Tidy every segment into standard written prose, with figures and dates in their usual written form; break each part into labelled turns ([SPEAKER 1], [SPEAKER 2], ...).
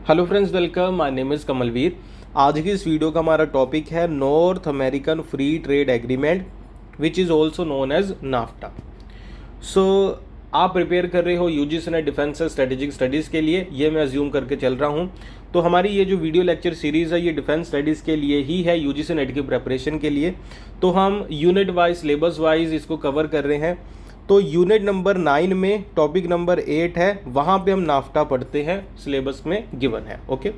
[SPEAKER 1] Hello friends, welcome. My name is Kamalveer. आज की इस वीडियो का हमारा टॉपिक है North American free trade agreement which is also known as NAFTA. So आप प्रिपेयर कर रहे हो UGC NET defence strategic studies के लिए, ये मैं अज्यूम करके चल रहा हूँ। तो हमारी ये जो वीडियो लेक्चर सीरीज़ है ये डिफेंस स्टडीज़ के लिए ही है, यूजीसी नेट की प्रिपरेशन के लिए। तो हम यूनिट वाइज सिलेबस वाइज इसको कवर कर रहे हैं। तो यूनिट नंबर 9 में टॉपिक नंबर 8 है, वहाँ पे हम नाफ्टा पढ़ते हैं, सिलेबस में गिवन है। ओके,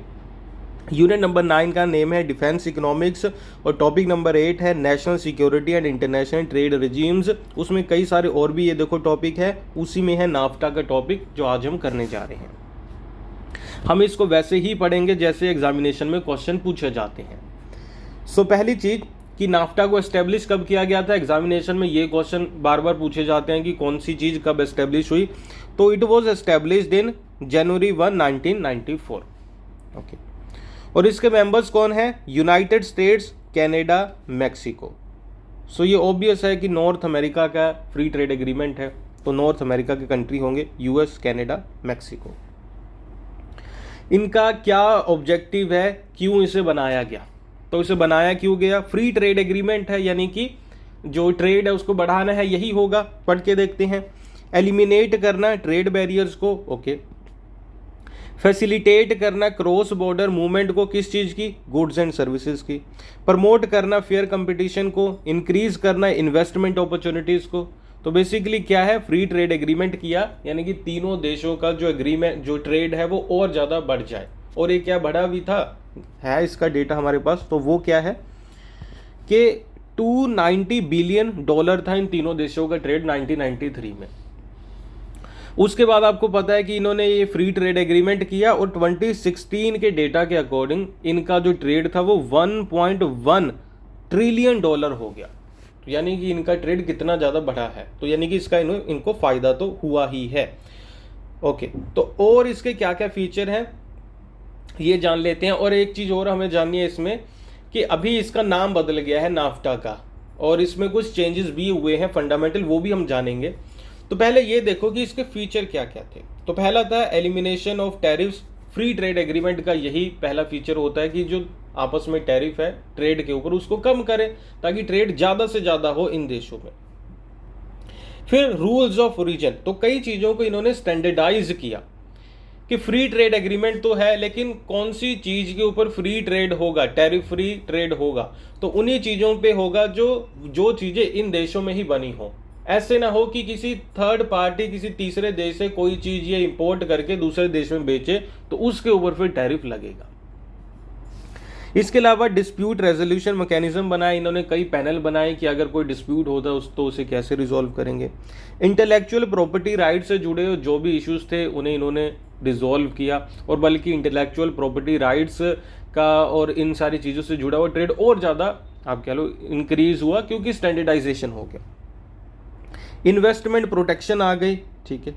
[SPEAKER 1] यूनिट नंबर 9 का नेम है डिफेंस इकोनॉमिक्स और टॉपिक नंबर 8 है national security and international trade regimes. उसमें कई सारे और भी ये देखो टॉपिक है, उसी में है नाफ्टा का टॉपिक जो आज हम करने जा रहे हैं। हम इसको वैसे ही पढ़ेंगे जैसे एग्जामिनेशन में क्वेश्चन पूछे जाते हैं। सो पहली चीज कि नाफ्टा को एस्टेब्लिश कब किया गया था। एग्जामिनेशन में ये क्वेश्चन बार बार पूछे जाते हैं कि कौन सी चीज़ कब एस्टेब्लिश हुई। तो it was established in January 1, 1994। Okay, और इसके मेंबर्स कौन हैं? United States, Canada, Mexico. So ये ऑब्वियस है कि नॉर्थ अमेरिका का फ्री ट्रेड एग्रीमेंट है, तो नॉर्थ अमेरिका के कंट्री होंगे यूएस, कनाडा, मैक्सिको। इनका क्या ऑब्जेक्टिव है, क्यों इसे बनाया गया? तो इसे बनाया क्यों गया? फ्री ट्रेड एग्रीमेंट है, यानी कि जो ट्रेड है उसको बढ़ाना है, यही होगा। पढ़ के देखते हैं। एलिमिनेट करना ट्रेड बैरियर्स को। ओके, फैसिलिटेट करना क्रॉस बॉर्डर मूवमेंट को, किस चीज़ की? गुड्स एंड सर्विसेज की। प्रमोट करना फेयर कंपटीशन को। इंक्रीज करना इन्वेस्टमेंट अपॉर्चुनिटीज़ को। तो बेसिकली क्या है, फ्री ट्रेड एग्रीमेंट किया, यानी कि तीनों देशों का जो एग्रीमेंट, जो ट्रेड है वो और ज़्यादा बढ़ जाए। और ये क्या बढ़ा भी था, है इसका डेटा हमारे पास। तो वो क्या है कि $290 बिलियन था इन तीनों देशों का ट्रेड 1993 में। उसके बाद आपको पता है कि इन्होंने ये फ्री ट्रेड एग्रीमेंट किया और 2016 के डेटा के अकॉर्डिंग इनका जो ट्रेड था वो $1.1 ट्रिलियन हो गया। तो यानी कि इनका ट्रेड कितना ज़्यादा बढ़ा है, तो यानी कि इसका इनको फ़ायदा तो हुआ ही है। ओके, तो और इसके क्या क्या फीचर हैं ये जान लेते हैं। और एक चीज़ और हमें जाननी है इसमें कि अभी इसका नाम बदल गया है नाफ्टा का, और इसमें कुछ चेंजेस भी हुए हैं फंडामेंटल, वो भी हम जानेंगे। तो पहले ये देखो कि इसके फीचर क्या क्या थे। तो पहला था elimination of tariffs. Free trade agreement का यही पहला फीचर होता है कि जो आपस में टैरिफ है ट्रेड के ऊपर उसको कम करें, ताकि ट्रेड ज़्यादा से ज़्यादा हो इन देशों में। फिर रूल्स ऑफ ओरिजिन, तो कई चीज़ों को इन्होंने स्टैंडर्डाइज किया कि फ्री ट्रेड एग्रीमेंट तो है, लेकिन कौन सी चीज़ के ऊपर फ्री ट्रेड होगा, टैरिफ फ्री ट्रेड होगा, तो उन्हीं चीज़ों पे होगा जो चीज़ें इन देशों में ही बनी हो। ऐसे ना हो कि किसी थर्ड पार्टी, किसी तीसरे देश से कोई चीज़ ये इंपोर्ट करके दूसरे देश में बेचे, तो उसके ऊपर फिर टैरिफ लगेगा। इसके अलावा डिस्प्यूट रेजोल्यूशन मैकेनिज्म बनाए इन्होंने, कई पैनल बनाए कि अगर कोई डिस्प्यूट होता है तो उसे कैसे रिजॉल्व करेंगे। इंटेलेक्चुअल प्रॉपर्टी राइट से जुड़े जो भी इश्यूज थे उन्हें इन्होंने रिजॉल्व किया, और बल्कि इंटेलेक्चुअल प्रॉपर्टी राइट्स का और इन सारी चीज़ों से जुड़ा हुआ ट्रेड और ज़्यादा आप कह लो इंक्रीज हुआ, क्योंकि स्टैंडर्डाइजेशन हो गया। इन्वेस्टमेंट प्रोटेक्शन आ गई, ठीक है।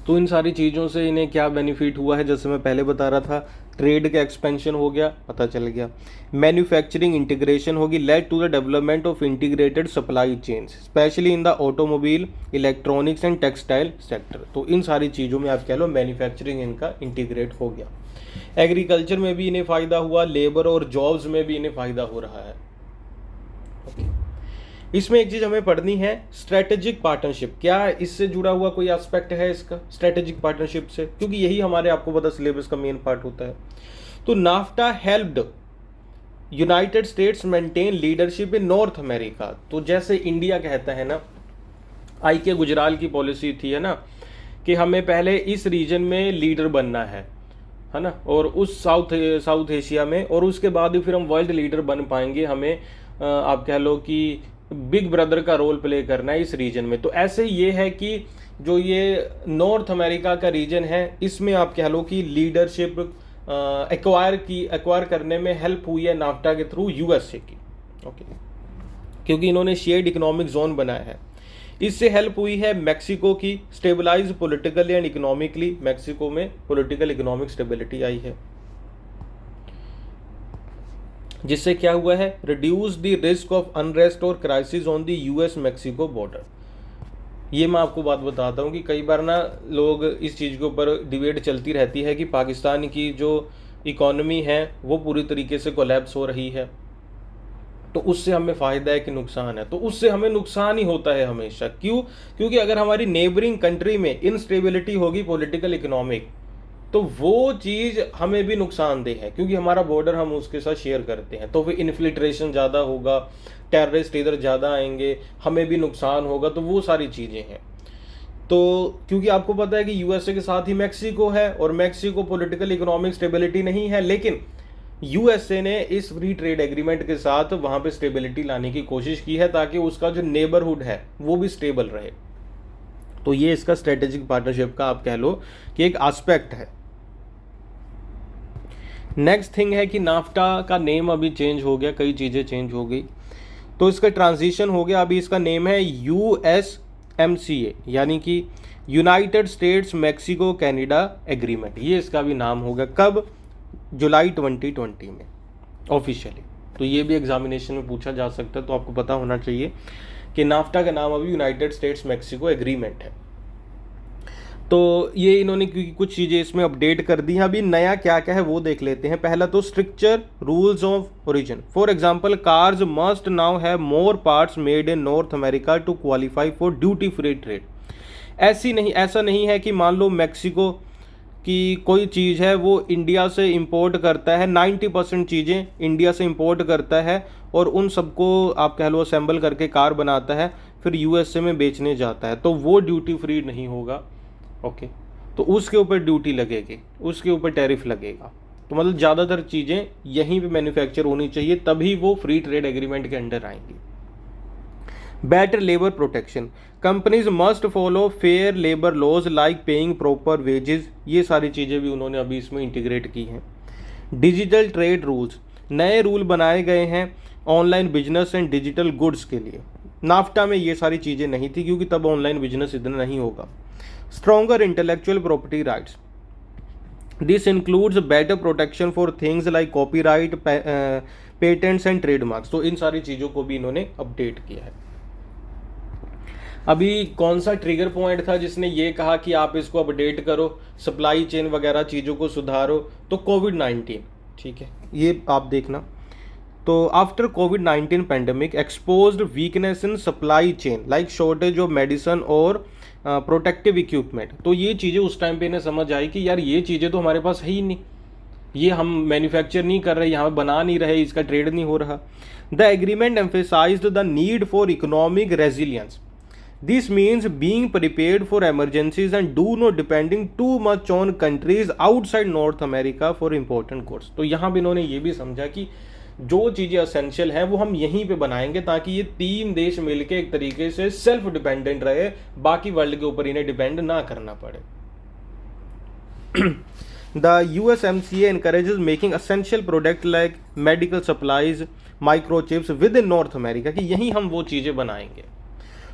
[SPEAKER 1] तो इन सारी चीज़ों से इन्हें क्या बेनिफिट हुआ है, जैसे मैं पहले बता रहा था, ट्रेड का एक्सपेंशन हो गया, पता चल गया। मैन्युफैक्चरिंग इंटीग्रेशन होगी, led to the development of integrated supply chains specially in the automobile, electronics and textile sector. तो इन सारी चीज़ों में आप कह लो मैन्युफैक्चरिंग इनका इंटीग्रेट हो गया। एग्रीकल्चर में भी इन्हें फ़ायदा हुआ, लेबर और जॉब्स में भी इन्हें फ़ायदा हो रहा है। इसमें एक चीज हमें पढ़नी है, स्ट्रेटेजिक पार्टनरशिप। क्या इससे जुड़ा हुआ कोई एस्पेक्ट है इसका स्ट्रेटेजिक पार्टनरशिप से? क्योंकि यही हमारे, आपको पता, सिलेबस का मेन पार्ट होता है। तो NAFTA helped United states maintain leadership in North America. तो जैसे इंडिया कहता है ना, आई के गुजराल की पॉलिसी थी, है ना, कि हमें पहले इस रीजन में लीडर बनना है ना, और उस साउथ एशिया में, और उसके बाद ही फिर हम वर्ल्ड लीडर बन पाएंगे। हमें आप कह लो कि बिग ब्रदर का रोल प्ले करना है इस रीजन में। तो ऐसे ये है कि जो ये नॉर्थ अमेरिका का रीजन है, इसमें आप कह लो कि लीडरशिप एक्वायर करने में हेल्प हुई है नाफ्टा के थ्रू यूएसए की। ओके, क्योंकि इन्होंने शेयर्ड इकोनॉमिक जोन बनाया है। इससे हेल्प हुई है मैक्सिको की, stabilize politically and economically. Mexico में पॉलिटिकल इकोनॉमिक स्टेबिलिटी आई है, जिससे क्या हुआ है, reduce the risk of unrest और crisis on the US Mexico border. ये मैं आपको बात बताता हूँ कि कई बार ना लोग इस चीज़ के ऊपर डिबेट चलती रहती है कि पाकिस्तान की जो इकॉनमी है वो पूरी तरीके से कोलैप्स हो रही है, तो उससे हमें फ़ायदा है कि नुकसान है। तो उससे हमें नुकसान ही होता है हमेशा। क्यों? क्योंकि अगर हमारी नेबरिंग कंट्री में इनस्टेबिलिटी होगी पॉलिटिकल इकोनॉमिक, तो वो चीज़ हमें भी नुकसानदेह है, क्योंकि हमारा बॉर्डर हम उसके साथ शेयर करते हैं। तो फिर इन्फिल्ट्रेशन ज़्यादा होगा, टेररिस्ट इधर ज़्यादा आएंगे, हमें भी नुकसान होगा। तो वो सारी चीज़ें हैं। तो क्योंकि आपको पता है कि यूएसए के साथ ही मैक्सिको है, और मैक्सिको पॉलिटिकल इकोनॉमिक स्टेबिलिटी नहीं है, लेकिन यूएसए ने इस फ्री ट्रेड एग्रीमेंट के साथ वहाँ पे स्टेबिलिटी लाने की कोशिश की है, ताकि उसका जो नेबरहुड है वो भी स्टेबल रहे। तो ये इसका स्ट्रेटेजिक पार्टनरशिप का आप कह लो कि एक एस्पेक्ट है। नेक्स्ट थिंग है कि नाफ्टा का नेम अभी चेंज हो गया, कई चीज़ें चेंज हो गई, तो इसका ट्रांजिशन हो गया। अभी इसका नेम है USMCA, यानी कि United states Mexico Canada agreement. ये इसका भी नाम होगा। कब? जुलाई 2020 में ऑफिशियली। तो ये भी एग्जामिनेशन में पूछा जा सकता है, तो आपको पता होना चाहिए कि नाफ्टा का नाम अभी यूनाइटेड स्टेट्स मैक्सिको एग्रीमेंट है। तो ये इन्होंने क्योंकि कुछ चीज़ें इसमें अपडेट कर दी हैं। अभी नया क्या क्या है वो देख लेते हैं। पहला तो stricter rules of origin. For example, cars must now have more parts made in North America to qualify for duty free trade. ऐसा नहीं है कि मान लो मैक्सिको की कोई चीज़ है वो इंडिया से इंपोर्ट करता है, 90% चीज़ें इंडिया से इंपोर्ट करता है, और उन सबको आप कह लो असेंबल करके कार बनाता है, फिर यूएसए में बेचने जाता है, तो वो ड्यूटी फ्री नहीं होगा। ओके, तो उसके ऊपर ड्यूटी लगेगी, उसके ऊपर टैरिफ लगेगा। तो मतलब ज़्यादातर चीज़ें यहीं पे मैन्युफैक्चर होनी चाहिए, तभी वो फ्री ट्रेड एग्रीमेंट के अंडर आएंगी। Better labour protection, companies must follow fair labour laws like paying proper wages. ये सारी चीज़ें भी उन्होंने अभी इसमें इंटीग्रेट की हैं। डिजिटल ट्रेड रूल्स, नए रूल बनाए गए हैं online business and digital goods के लिए। नाफ्टा में ये सारी चीज़ें नहीं थी, क्योंकि तब ऑनलाइन बिजनेस इतना नहीं होगा। Stronger intellectual property rights, this includes better protection for things like copyright, patents and trademarks. तो इन सारी चीज़ों को भी इन्होंने अपडेट किया है। अभी कौन सा ट्रिगर पॉइंट था जिसने ये कहा कि आप इसको अपडेट करो, सप्लाई चेन वगैरह चीज़ों को सुधारो? तो कोविड-19, ठीक है, ये आप देखना। तो after covid pandemic exposed weakness in supply chain like shortage of medicine और प्रोटेक्टिव इक्विपमेंट। तो ये चीज़ें उस टाइम पे इन्हें समझ आई कि यार ये चीज़ें तो हमारे पास है ही नहीं, ये हम मैन्युफैक्चर नहीं कर रहे, यहाँ बना नहीं रहे, इसका ट्रेड नहीं हो रहा। The agreement emphasised the need for economic resilience. This means being prepared for emergencies and do not depending too much on countries outside North America for important goods। तो यहाँ भी इन्होंने ये भी समझा कि जो चीज़ें असेंशियल हैं वो हम यहीं पे बनाएंगे, ताकि ये 3 देश मिलके एक तरीके से सेल्फ डिपेंडेंट रहे, बाकी वर्ल्ड के ऊपर इन्हें डिपेंड ना करना पड़े। The USMCA encourages making essential product like medical supplies, microchips within North America, कि यहीं हम वो चीज़ें बनाएंगे,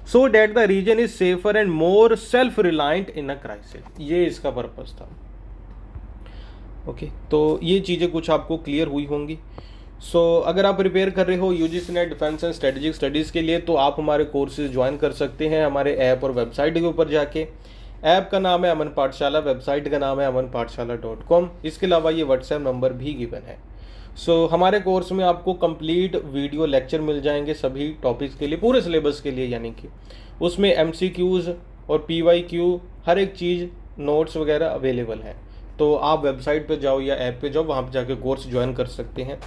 [SPEAKER 1] so that the region is safer and more self-reliant in a crisis। ये इसका पर्पस था। ओके, तो ये चीज़ें कुछ आपको क्लियर हुई होंगी। अगर आप प्रिपेयर कर रहे हो UGC NET defence and strategic studies के लिए, तो आप हमारे कोर्सेज ज्वाइन कर सकते हैं हमारे ऐप और वेबसाइट के ऊपर जाके। ऐप का नाम है अमन पाठशाला, वेबसाइट का नाम है amanpathshala.com। इसके अलावा ये व्हाट्सएप नंबर भी गिवन है। हमारे कोर्स में आपको कंप्लीट वीडियो लेक्चर मिल जाएंगे सभी टॉपिक्स के लिए, पूरे सिलेबस के लिए, यानी कि उसमें MCQs और PYQ हर एक चीज़, नोट्स वगैरह अवेलेबल है। तो आप वेबसाइट पे जाओ या ऐप पे जाओ, वहाँ पे जाके कोर्स ज्वाइन कर सकते हैं।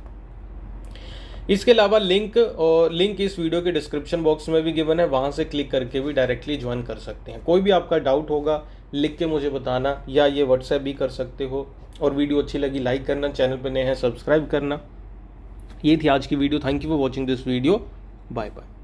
[SPEAKER 1] इसके अलावा लिंक इस वीडियो के डिस्क्रिप्शन बॉक्स में भी गिवन है, वहाँ से क्लिक करके भी डायरेक्टली ज्वाइन कर सकते हैं। कोई भी आपका डाउट होगा लिख के मुझे बताना, या ये व्हाट्सएप भी कर सकते हो। और वीडियो अच्छी लगी लाइक करना, चैनल पर नए हैं सब्सक्राइब करना। ये थी आज की video. Thank you for watching this video. Bye bye.